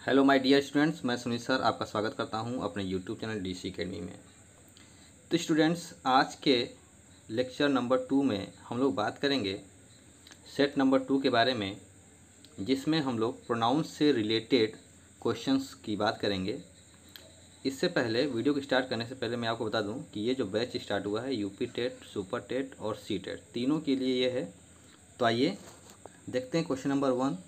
Hello my dear students, मैं Sunil sir आपका स्वागत करता हूं अपने यूट्यूब चैनल डीसी अकेडमी में। तो स्टूडेंट्स, आज के लेक्चर नंबर 2 में हम लोग बात करेंगे सेट नंबर 2 के बारे में, जिसमें हम लोग प्रोनाउंस से रिलेटेड क्वेश्चंस की बात करेंगे। इससे पहले वीडियो को स्टार्ट करने से पहले मैं आपको बता दूं कि ये जो बैच स्टार्ट हुआ है यूपी टेट, सुपर टेट और सी टेट तीनों के लिए ये है। तो आइए देखते हैं क्वेश्चन नंबर 1।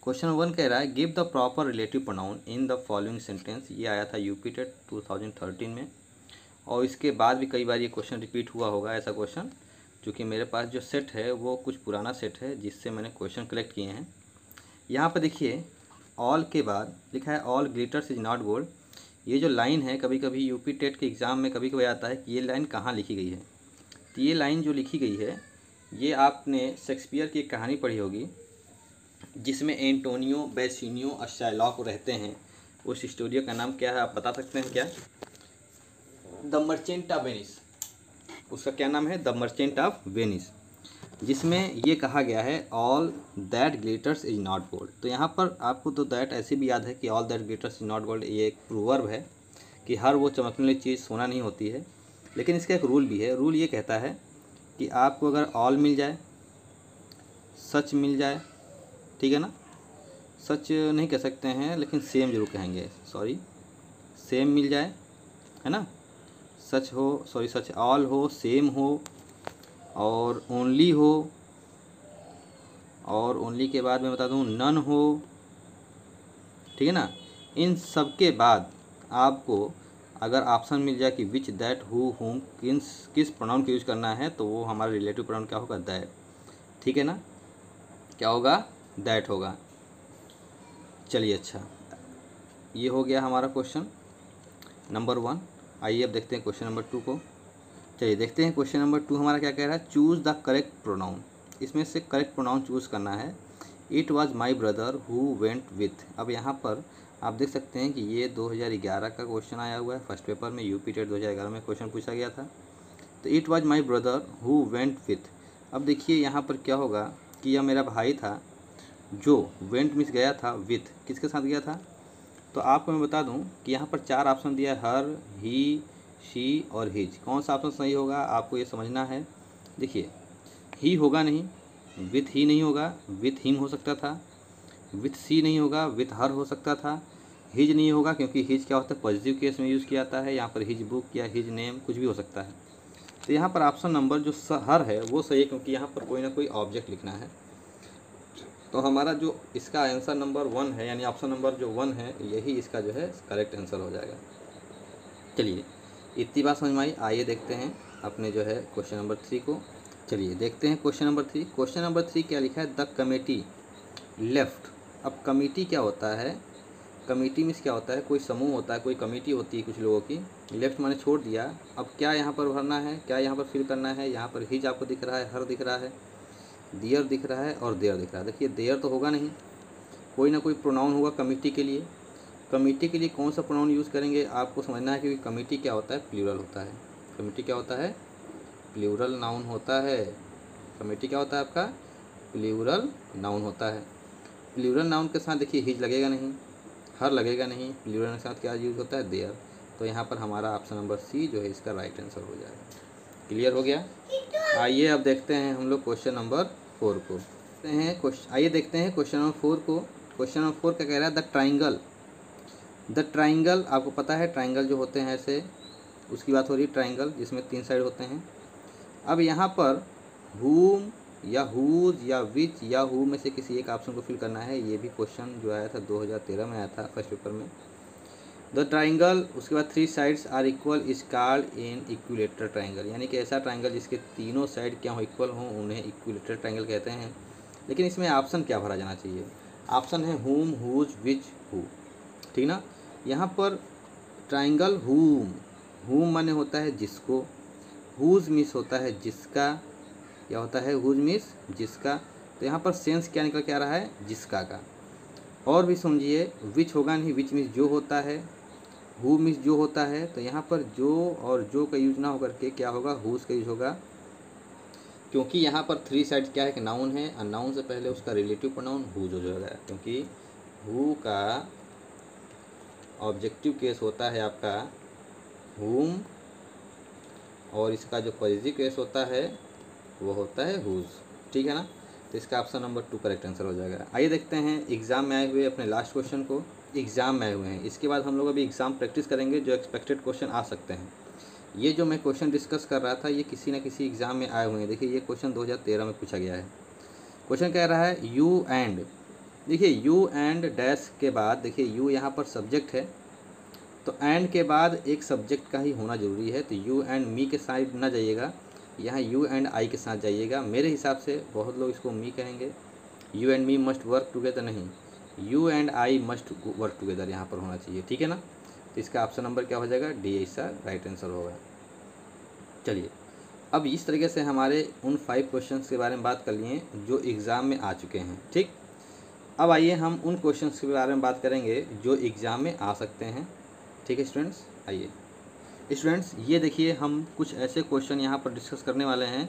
क्वेश्चन 1 कह रहा है give the proper relative pronoun in the following sentence. ये आया था यूपी टेट 2013 में, और इसके बाद भी कई बार ये क्वेश्चन रिपीट हुआ होगा ऐसा क्वेश्चन, क्योंकि मेरे पास जो सेट है वो कुछ पुराना सेट है जिससे मैंने क्वेश्चन कलेक्ट किए हैं। यहाँ पर देखिए, ऑल के बाद लिखा है all glitters is not gold. ये जो लाइन है, कभी कभी यूपी टेट के एग्ज़ाम में कभी कभी आता है कि ये लाइन कहाँ लिखी गई है। तो ये लाइन जो लिखी गई है, ये आपने शेक्सपियर की एक कहानी पढ़ी होगी जिसमें एंटोनियो बेसिनियो शाइलॉक रहते हैं। उस स्टोरी का नाम क्या है, आप बता सकते हैं क्या? The merchant of Venice. उसका क्या नाम है? द मर्चेंट ऑफ वेनिस, जिसमें ये कहा गया है all that glitters is not gold. तो यहाँ पर आपको तो दैट ऐसे भी याद है कि all that glitters is not gold, ये एक प्रोवर्ब है कि हर वो चमकने वाली चीज़ सोना नहीं होती है। लेकिन इसका एक रूल भी है। रूल ये कहता है कि आपको अगर ऑल मिल जाए, सच मिल जाए, ठीक है ना, सच नहीं कह सकते हैं लेकिन सेम जरूर कहेंगे, सॉरी, सेम मिल जाए, है ना, सच हो, सॉरी सच, ऑल हो, सेम हो, और ओनली हो, और ओनली के बाद मैं बता दूं नन हो, ठीक है ना। इन सब के बाद आपको अगर ऑप्शन मिल जाए कि विच, दैट, हु, हुम, किस प्रोनाउन का यूज करना है, तो वो हमारा रिलेटिव प्रोनाउन क्या होगा? दैट, ठीक है ना, क्या होगा? दैट होगा। चलिए, अच्छा, ये हो गया हमारा क्वेश्चन नंबर 1। आइए अब देखते हैं क्वेश्चन नंबर 2 को। चलिए देखते हैं क्वेश्चन नंबर 2 हमारा क्या कह रहा है। Choose the correct pronoun. इसमें से करेक्ट प्रोनाउन चूज़ करना है। It was my brother who went with. अब यहाँ पर आप देख सकते हैं कि ये 2011 का क्वेश्चन आया हुआ है फर्स्ट पेपर में, यूपी टेट 2011 में क्वेश्चन पूछा गया था। तो it was my brother who went with. अब देखिए यहाँ पर क्या होगा कि यह मेरा भाई था जो वेंट मिस गया था विथ, किसके साथ गया था? तो आपको मैं बता दूं कि यहाँ पर 4 ऑप्शन दिया है, हर, ही, शी और हिज। कौन सा ऑप्शन सही होगा आपको ये समझना है। देखिए, ही होगा नहीं, विथ ही नहीं होगा, विथ हिम हो सकता था, विथ सी नहीं होगा, विथ हर हो सकता था, हिज नहीं होगा क्योंकि हिज क्या होता है, पॉजिटिव केस में यूज़ किया जाता है। यहाँ पर हिज बुक या हिज नेम कुछ भी हो सकता है। तो यहाँ पर ऑप्शन नंबर जो हर है वो सही है, क्योंकि यहाँ पर कोई ना कोई ऑब्जेक्ट लिखना है। तो हमारा जो इसका आंसर नंबर 1 है, यानी ऑप्शन नंबर जो 1 है, यही इसका जो है करेक्ट आंसर हो जाएगा। चलिए, इतनी बात समझ में आई। आइए देखते हैं अपने जो है क्वेश्चन नंबर 3 को। चलिए देखते हैं क्वेश्चन नंबर 3। क्वेश्चन नंबर 3 क्या लिखा है? The committee left. अब कमेटी क्या होता है? कमेटी मीन्स क्या होता है? कोई समूह होता है, कोई कमेटी होती है कुछ लोगों की। लेफ्ट माने छोड़ दिया। अब क्या यहाँ पर भरना है, क्या यहाँ पर फिल करना है? यहाँ पर हिज आपको दिख रहा है, हर दिख रहा है, दियर दिख रहा है और देयर दिख रहा है। देखिए, देयर तो होगा नहीं, कोई ना कोई प्रोनाउन होगा कमिटी के लिए। कमिटी के लिए कौन सा प्रोनाउन यूज़ करेंगे आपको समझना है, क्योंकि कमिटी क्या होता है? प्लूरल होता है। कमिटी क्या होता है? प्लूरल नाउन होता है। कमिटी क्या होता है आपका? प्लूरल नाउन होता है। प्लूरल नाउन के साथ देखिए हिज लगेगा नहीं, हर लगेगा नहीं, प्लूरल के साथ क्या यूज़ होता है? देयर। तो यहाँ पर हमारा ऑप्शन नंबर सी जो है इसका राइट आंसर हो जाएगा। क्लियर हो गया? आइए अब देखते हैं हम लोग क्वेश्चन नंबर 4 को। आइए देखते हैं क्वेश्चन नंबर 4 को। क्वेश्चन नंबर 4 क्या कह रहा है? The triangle. द ट्राइंगल आपको पता है, ट्राइंगल जो होते हैं ऐसे, उसकी बात हो रही है। ट्राइंगल जिसमें 3 साइड होते हैं। अब यहाँ पर हुम या हुज या विच या हु में से किसी एक ऑप्शन को फिल करना है। ये भी क्वेश्चन जो आया था 2013 में आया था फर्स्ट पेपर में। द ट्राइंगल, उसके बाद 3 sides are equal is called in equilateral triangle. यानी कि ऐसा ट्राइंगल जिसके तीनों साइड क्या हो, इक्वल हों, उन्हें इक्विलेटरल ट्राइंगल कहते हैं। लेकिन इसमें ऑप्शन क्या भरा जाना चाहिए? ऑप्शन है हुम, हुज, विच, हु, ठीक ना। यहाँ पर ट्राइंगल हुम माने होता है जिसको, हुज मिस होता है जिसका, क्या होता है? हुज मिस जिसका। तो यहाँ पर सेंस क्या निकल के आ रहा है? जिसका का। और भी समझिए, विच होगा नहीं, विच मिस जो होता है, हु मिस जो होता है। तो यहाँ पर जो और जो का यूज ना होकर के क्या होगा? हुज का यूज होगा, क्योंकि यहाँ पर 3 साइड क्या है कि नाउन है, और नाउन से पहले उसका रिलेटिव प्रोनाउन हुज हो जाएगा, क्योंकि हु का ऑब्जेक्टिव केस होता है आपका whom, और इसका जो पॉजिटिव केस होता है वो होता है whose, ठीक है ना। तो इसका ऑप्शन नंबर 2 करेक्ट आंसर हो जाएगा। आइए देखते हैं एग्ज़ाम में आए हुए अपने लास्ट क्वेश्चन को। एग्ज़ाम में आए हुए हैं, इसके बाद हम लोग अभी एग्ज़ाम प्रैक्टिस करेंगे जो एक्सपेक्टेड क्वेश्चन आ सकते हैं। ये जो मैं क्वेश्चन डिस्कस कर रहा था ये किसी न किसी एग्ज़ाम में आए हुए हैं। देखिए ये क्वेश्चन 2013 में पूछा गया है। क्वेश्चन कह रहा है यू एंड, देखिए यू एंड डैश के बाद, देखिए यू यहाँ पर सब्जेक्ट है तो एंड के बाद एक सब्जेक्ट का ही होना ज़रूरी है। तो यू एंड मी के साथ ना जाइएगा, यहाँ यू एंड आई के साथ जाइएगा। मेरे हिसाब से बहुत लोग इसको मी कहेंगे, you and me must work together, नहीं, you and I must work together यहाँ पर होना चाहिए, ठीक है ना। तो इसका ऑप्शन नंबर क्या हो जाएगा, डी इसका राइट आंसर होगा। चलिए अब इस तरीके से हमारे उन 5 क्वेश्चंस के बारे में बात कर लिए जो एग्ज़ाम में आ चुके हैं, ठीक। अब आइए हम उन क्वेश्चंस के बारे में बात करेंगे जो एग्ज़ाम में आ सकते हैं, ठीक है स्टूडेंट्स। आइए स्टूडेंट्स, ये देखिए हम कुछ ऐसे क्वेश्चन यहाँ पर डिस्कस करने वाले हैं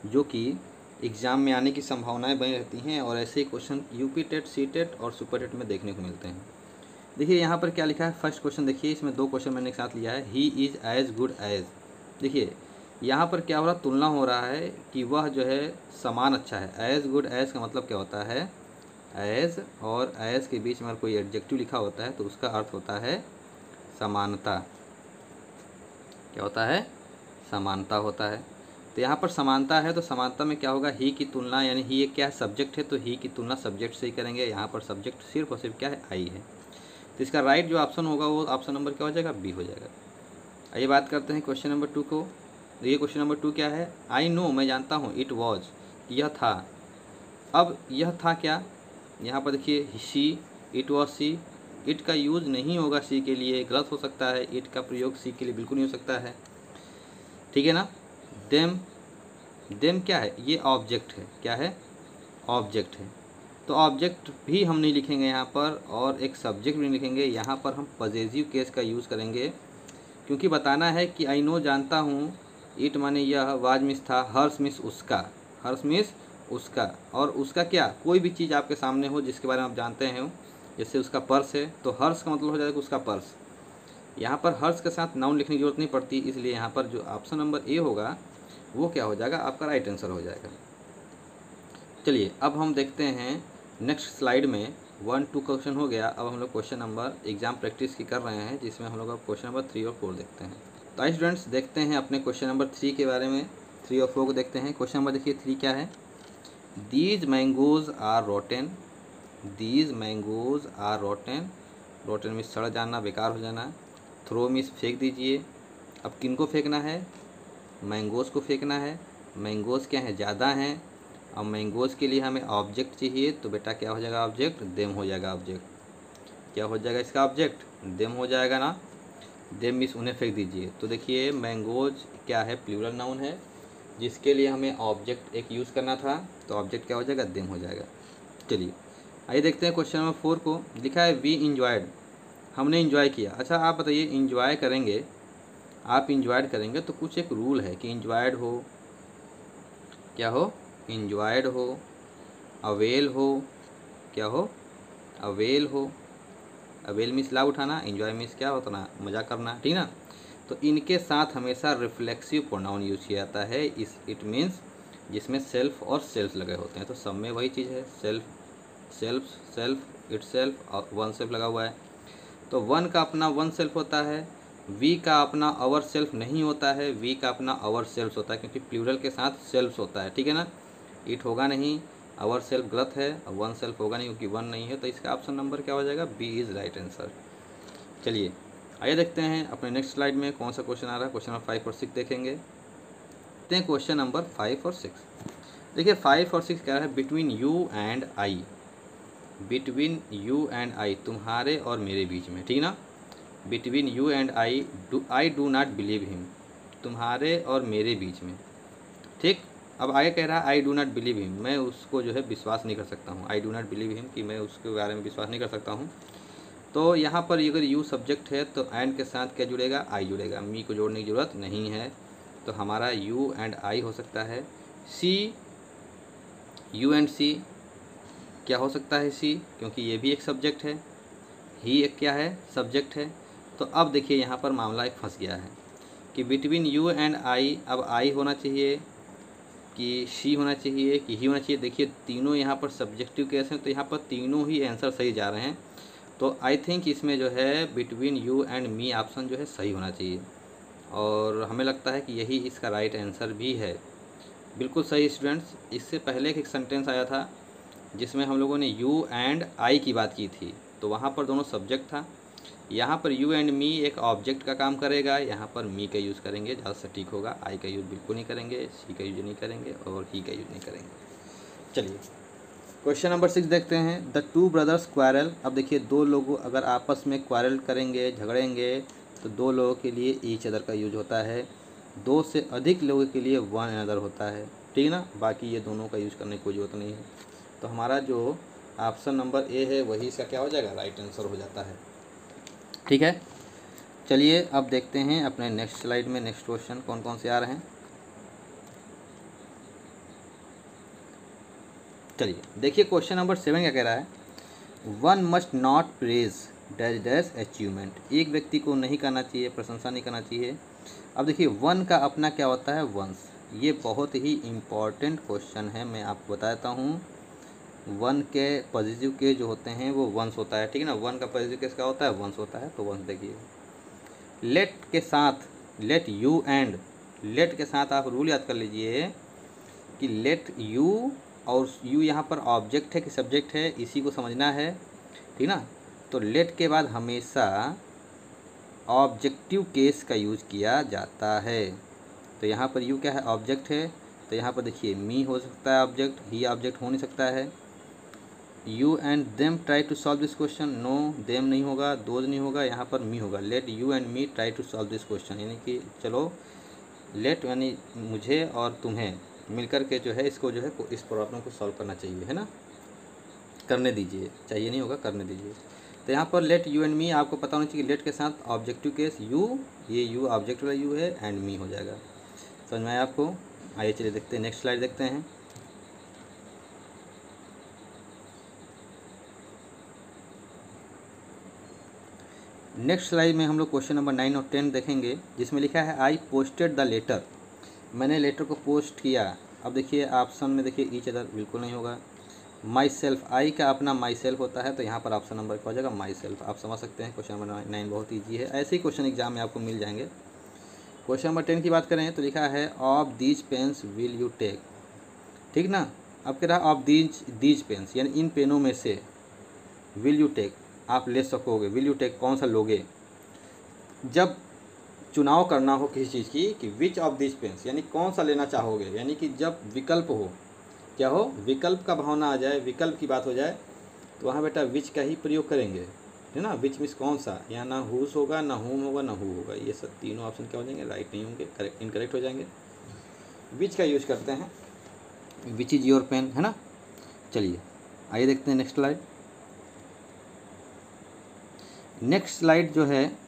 जो कि एग्ज़ाम में आने की संभावनाएं बनी रहती हैं, और ऐसे ही question UP TET, C TET और सुपर टेट में देखने को मिलते हैं। देखिए यहाँ पर क्या लिखा है, फर्स्ट क्वेश्चन देखिए, इसमें 2 क्वेश्चन मैंने एक साथ लिया है। He is as good as, देखिए यहाँ पर क्या हो रहा है, तुलना हो रहा है कि वह जो है समान अच्छा है। एज गुड एज का मतलब क्या होता है, एज और एज के बीच में अगर कोई एडजेक्टिव लिखा होता है तो उसका अर्थ होता है समानता। क्या होता है, समानता होता है। तो यहाँ पर समानता है तो समानता में क्या होगा, ही की तुलना, यानी ही एक क्या है, सब्जेक्ट है, तो ही की तुलना सब्जेक्ट से ही करेंगे। यहाँ पर सब्जेक्ट सिर्फ और सिर्फ क्या है, आई है। तो इसका राइट जो ऑप्शन होगा वो ऑप्शन नंबर क्या हो जाएगा, बी हो जाएगा। आइए बात करते हैं क्वेश्चन नंबर 2 को। ये क्वेश्चन नंबर 2 क्या है, आई नो, मैं जानता हूँ, इट वॉज, यह था। अब यह था क्या, यहाँ पर देखिए she, it was C. It का यूज़ नहीं होगा सी के लिए, गलत हो सकता है। इट का प्रयोग सी के लिए बिल्कुल नहीं हो सकता है, ठीक है ना। देम, देम क्या है, ये ऑब्जेक्ट है, क्या है, ऑब्जेक्ट है। तो ऑब्जेक्ट भी हम नहीं लिखेंगे यहाँ पर, और एक सब्जेक्ट भी नहीं लिखेंगे। यहाँ पर हम पॉजिटिव केस का यूज़ करेंगे, क्योंकि बताना है कि आई नो जानता हूँ, इट माने यह, वाज मिस था, हर्ष मिस उसका, हर्ष मिस उसका। और उसका क्या, कोई भी चीज़ आपके सामने हो जिसके बारे में आप जानते हैं, जैसे उसका पर्स है तो हर्ष का मतलब हो जाएगा उसका पर्स। यहाँ पर हर्ष के साथ नाउन लिखने की जरूरत नहीं पड़ती, इसलिए यहाँ पर जो ऑप्शन नंबर ए होगा वो क्या हो जाएगा, आपका राइट आंसर हो जाएगा। चलिए अब हम देखते हैं नेक्स्ट स्लाइड में 1 2 क्वेश्चन हो गया। अब हम लोग क्वेश्चन नंबर एग्जाम प्रैक्टिस की कर रहे हैं, जिसमें हम लोग अब क्वेश्चन नंबर 3 और 4 देखते हैं। तो आइए स्टूडेंट्स देखते हैं अपने क्वेश्चन नंबर 3 के बारे में, 3 और 4 को देखते हैं। क्वेश्चन नंबर देखिए 3 क्या है, these mangoes are rotten, these mangoes are rotten, rotten में सड़ जाना, बेकार हो जाना। थ्रो में फेंक दीजिए। अब किन को फेंकना है, मैंगोज़ को फेंकना है। मैंगोज़ क्या है, ज़्यादा हैं। अब मैंगोज़ के लिए हमें ऑब्जेक्ट चाहिए, तो बेटा क्या हो जाएगा ऑब्जेक्ट, देम हो जाएगा ऑब्जेक्ट। क्या हो जाएगा इसका ऑब्जेक्ट, देम हो जाएगा ना। देम मीन्स उन्हें फेंक दीजिए। तो देखिए मैंगोज़ क्या है, प्लूरल नाउन है, जिसके लिए हमें ऑब्जेक्ट एक यूज़ करना था, तो ऑब्जेक्ट क्या हो जाएगा, देम हो जाएगा। चलिए आइए देखते हैं क्वेश्चन नंबर 4 को। लिखा है वी इंजॉयड, हमने इंजॉय किया। अच्छा आप बताइए, इंजॉय करेंगे, आप इंजॉयड करेंगे तो कुछ एक रूल है कि इंजॉयड हो, क्या हो, इंजॉयड हो, अवेल हो, क्या हो, अवेल हो। अवेल मीन्स लाभ उठाना, इंजॉय मीन्स क्या होता ना, मजा करना, ठीक ना। तो इनके साथ हमेशा रिफ्लेक्सिव प्रोनाउन यूज किया जाता है। इस इट मीन्स जिसमें सेल्फ और सेल्फ लगे होते हैं, तो सब में वही चीज़ है, self, self, self, it self और वन सेल्फ लगा हुआ है। तो वन का अपना वन सेल्फ होता है, वी का अपना अवर सेल्फ नहीं होता है, वी का अपना अवर सेल्फ होता है, क्योंकि प्लूरल के साथ सेल्फ होता है, ठीक है ना। इट होगा नहीं, अवर सेल्फ गलत है, और वन सेल्फ होगा नहीं क्योंकि वन नहीं है। तो इसका ऑप्शन नंबर क्या हो जाएगा, बी इज़ राइट आंसर। चलिए आइए देखते हैं अपने नेक्स्ट स्लाइड में कौन सा क्वेश्चन आ रहा है। क्वेश्चन नंबर 5 और 6 देखेंगे। देखते हैं क्वेश्चन नंबर 5 और 6। देखिए 5 और 6 क्या है, between you and I, between you and आई, तुम्हारे और मेरे बीच में, ठीक ना। Between you and I do not believe him, तुम्हारे और मेरे बीच में, ठीक। अब आगे कह रहा है I do not believe him, मैं उसको जो है विश्वास नहीं कर सकता हूँ। I do not believe him, कि मैं उसके बारे में विश्वास नहीं कर सकता हूँ। तो यहाँ पर अगर यू सब्जेक्ट है तो एंड के साथ क्या जुड़ेगा, आई जुड़ेगा, मी को जोड़ने की ज़रूरत नहीं है। तो हमारा यू एंड आई हो सकता है। सी, यू एंड सी क्या हो सकता है, सी, क्योंकि ये भी एक सब्जेक्ट है। ही एक क्या है, सब्जेक्ट है। तो अब देखिए यहाँ पर मामला एक फंस गया है कि बिटवीन यू एंड आई, अब आई होना चाहिए कि शी होना चाहिए कि ही होना चाहिए। देखिए तीनों यहाँ पर सब्जेक्टिव केस हैं, तो यहाँ पर तीनों ही आंसर सही जा रहे हैं। तो आई थिंक इसमें जो है between you and me option जो है सही होना चाहिए, और हमें लगता है कि यही इसका राइट आंसर भी है। बिल्कुल सही स्टूडेंट्स। इससे पहले एक सेंटेंस आया था जिसमें हम लोगों ने यू एंड आई की बात की थी, तो वहाँ पर दोनों सब्जेक्ट था। यहाँ पर यू एंड मी एक ऑब्जेक्ट का काम करेगा, यहाँ पर मी का यूज़ करेंगे, ज़्यादा सटीक होगा। आई का यूज़ बिल्कुल नहीं करेंगे, शी का यूज़ नहीं करेंगे और ही का यूज़ नहीं करेंगे। चलिए क्वेश्चन नंबर 6 देखते हैं। The two brothers quarrel. अब देखिए दो लोग अगर आपस में क्वारल करेंगे, झगड़ेंगे, तो दो लोगों के लिए ईच अदर का यूज होता है, दो से अधिक लोगों के लिए वन अदर होता है, ठीक है ना। बाकी ये दोनों का यूज़ करने की कोई ज़रूरत नहीं है। तो हमारा जो ऑप्शन नंबर ए है वही इसका क्या हो जाएगा, राइट आंसर हो जाता है। ठीक है, चलिए अब देखते हैं अपने नेक्स्ट स्लाइड में नेक्स्ट क्वेश्चन कौन कौन से आ रहे हैं। चलिए देखिए क्वेश्चन नंबर 7 क्या कह रहा है। One must not praise dash dash achievement. एक व्यक्ति को नहीं करना चाहिए, प्रशंसा नहीं करना चाहिए। अब देखिए वन का अपना क्या होता है, वंस। ये बहुत ही इम्पॉर्टेंट क्वेश्चन है, मैं आपको बताता हूँ। वन के पॉजिटिव केस जो होते हैं वो वंस होता है, ठीक है ना। वन का पॉजिटिव केस क्या होता है, वंस होता है। तो वंस देखिए, लेट के साथ, लेट यू एंड, लेट के साथ आप रूल याद कर लीजिए कि लेट यू, और यू यहाँ पर ऑब्जेक्ट है कि सब्जेक्ट है, इसी को समझना है, ठीक ना। तो लेट के बाद हमेशा ऑब्जेक्टिव केस का यूज़ किया जाता है। तो यहाँ पर यू क्या है, ऑब्जेक्ट है। तो यहाँ पर देखिए मी हो सकता है ऑब्जेक्ट, ही ऑब्जेक्ट हो नहीं सकता है। You and them try to solve this question, no them नहीं होगा, दोज नहीं होगा, यहाँ पर मी होगा। Let you and me try to solve this question, यानी कि चलो लेट यानी मुझे और तुम्हें मिलकर के जो है इसको जो है इस प्रॉब्लम को सॉल्व करना चाहिए, है ना। करने दीजिए, चाहिए नहीं होगा, करने दीजिए। तो यहाँ पर लेट यू एंड मी, आपको पता होना चाहिए लेट के साथ ऑब्जेक्टिव केस यू, ये यू ऑब्जेक्ट वाला यू है, एंड मी हो जाएगा। समझ में आया आपको। आइए चलिए देखते हैं नेक्स्ट स्लाइड देखते हैं। नेक्स्ट स्लाइड में हम लोग क्वेश्चन नंबर 9 और 10 देखेंगे, जिसमें लिखा है आई पोस्टेड द लेटर। मैंने लेटर को पोस्ट किया। अब देखिए ऑप्शन में देखिए ईच अदर बिल्कुल नहीं होगा। माई सेल्फ, आई का अपना माई सेल्फ होता है, तो यहाँ पर ऑप्शन नंबर क्या हो जाएगा, माई सेल्फ। आप समझ सकते हैं क्वेश्चन नंबर 9 बहुत ईजी है, ऐसे ही क्वेश्चन एग्जाम में आपको मिल जाएंगे। क्वेश्चन नंबर 10 की बात करें तो लिखा है of these pens will you take, ठीक ना। अब कह रहा है ऑफ दीज पेन्स, यानी इन पेनों में से, विल यू टेक आप ले सकोगे, विल यू टेक कौन सा लोगे। जब चुनाव करना हो किसी चीज़ की कि विच ऑफ दिस पेन्स, यानी कौन सा लेना चाहोगे, यानी कि जब विकल्प हो, क्या हो, विकल्प का भावना आ जाए, विकल्प की बात हो जाए, तो वहाँ बेटा विच का ही प्रयोग करेंगे, है ना। विच मीन्स कौन सा, यहाँ ना हुस होगा, ना हुम होगा, ना हु होगा। ये सब तीनों ऑप्शन क्या हो जाएंगे, राइट नहीं होंगे, करेक्ट इनकरेक्ट हो जाएंगे। विच का यूज करते हैं, विच इज़ योर पेन, है ना। चलिए आइए देखते हैं नेक्स्ट स्लाइड। नेक्स्ट स्लाइड जो है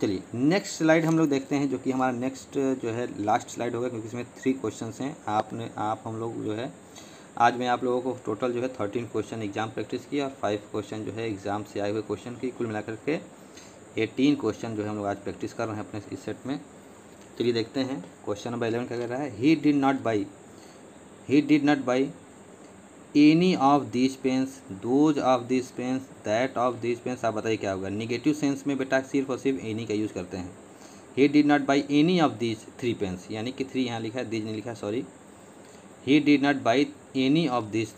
चलिए नेक्स्ट स्लाइड हम लोग देखते हैं, जो कि हमारा नेक्स्ट जो है लास्ट स्लाइड होगा, क्योंकि इसमें 3 क्वेश्चंस हैं। आप हम लोग जो है आज मैं आप लोगों को टोटल जो है 13 क्वेश्चन एग्जाम प्रैक्टिस की और 5 क्वेश्चन जो है एग्जाम से आए हुए क्वेश्चन की, कुल मिलाकर के 18 क्वेश्चन जो है हम लोग आज प्रैक्टिस कर रहे हैं अपने इस सेट में। चलिए देखते हैं क्वेश्चन नंबर 11 क्या कह रहा है। He did not buy any of this pens, those of this pens, that of this pens. आप बताइए क्या होगा। निगेटिव सेंस में बेटा सिर्फ और सिर्फ एनी का यूज़ करते हैं। He did not buy any of this 3 pens, यानी कि 3 यहाँ लिखा है, दिस नहीं लिखा है, sorry. He did not buy any of this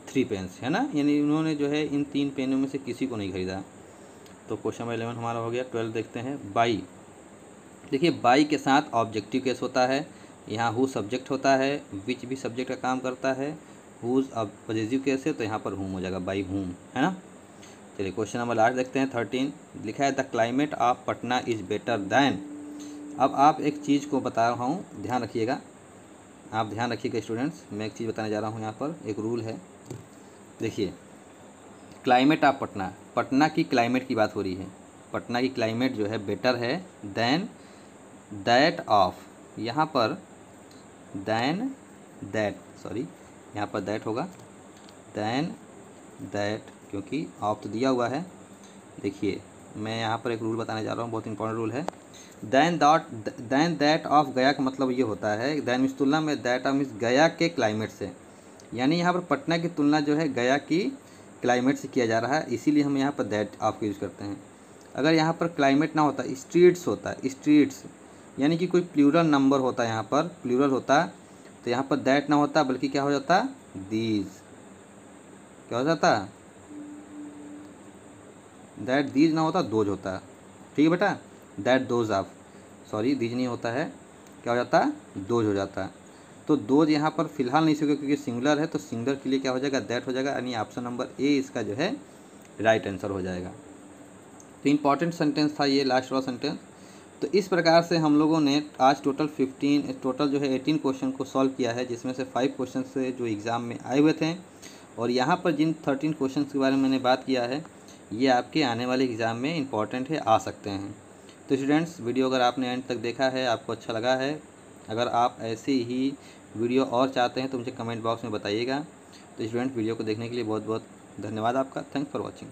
3 pens, है ना, यानी उन्होंने जो है इन 3 पेनों में से किसी को नहीं खरीदा। तो क्वेश्चन नंबर 11 हमारा हो गया। 12 देखते हैं। बाई, देखिए बाई के साथ ऑब्जेक्टिव केस होता है, यहाँ हु सब्जेक्ट होता है, विच भी सब्जेक्ट का काम करता है, हुज अब पॉजिटिव केस है, तो यहाँ पर हुम हो जाएगा, बाई हुम, है ना। चलिए क्वेश्चन नंबर लास्ट देखते हैं। 13 लिखा है the climate of Patna is better than. अब आप एक चीज़ को बता रहा हूँ, ध्यान रखिएगा, आप ध्यान रखिएगा स्टूडेंट्स। मैं एक चीज़ बताने जा रहा हूँ, यहाँ पर एक रूल है। देखिए क्लाइमेट ऑफ पटना, पटना की क्लाइमेट की बात हो रही है। पटना की क्लाइमेट जो है बेटर है दैन दैट ऑफ, यहाँ पर दैन दैट, सॉरी यहाँ पर दैट होगा, देन दैट, क्योंकि ऑफ तो दिया हुआ है। देखिए मैं यहाँ पर एक रूल बताने जा रहा हूँ, बहुत इंपॉर्टेंट रूल है। देन दैट ऑफ गया का मतलब ये होता है, देन मीन्स तुलना में, दैट ऑफ मीन्स गया के क्लाइमेट से, यानी यहाँ पर पटना की तुलना जो है गया की क्लाइमेट से किया जा रहा है, इसीलिए हम यहाँ पर दैट ऑफ का यूज़ करते हैं। अगर यहाँ पर क्लाइमेट ना होता, स्ट्रीट्स होता, स्ट्रीट्स यानी कि कोई प्लूरल नंबर होता, यहाँ पर प्लूरल होता तो यहाँ पर दैट ना होता, बल्कि क्या हो जाता, दीज, क्या हो जाता, दैट दीज ना होता, दोज होता। ठीक है बेटा, that those of, sorry these नहीं होता है, क्या हो जाता, दोज हो जाता। तो दोज यहाँ पर फिलहाल नहीं सीखोगे क्योंकि सिंगुलर है, तो सिंगुलर के लिए क्या हो जाएगा, दैट हो जाएगा, यानी ऑप्शन नंबर ए इसका जो है राइट आंसर हो जाएगा। तो इम्पॉर्टेंट सेंटेंस था ये लास्ट वाला सेंटेंस। तो इस प्रकार से हम लोगों ने आज टोटल जो है 18 क्वेश्चन को सॉल्व किया है, जिसमें से 5 क्वेश्चन से जो एग्ज़ाम में आए हुए थे, और यहाँ पर जिन 13 क्वेश्चन के बारे में मैंने बात किया है, ये आपके आने वाले एग्ज़ाम में इंपॉर्टेंट है, आ सकते हैं। तो स्टूडेंट्स, वीडियो अगर आपने एंड तक देखा है, आपको अच्छा लगा है, अगर आप ऐसे ही वीडियो और चाहते हैं तो मुझे कमेंट बॉक्स में बताइएगा। तो स्टूडेंट, वीडियो को देखने के लिए बहुत बहुत धन्यवाद आपका। Thanks for watching.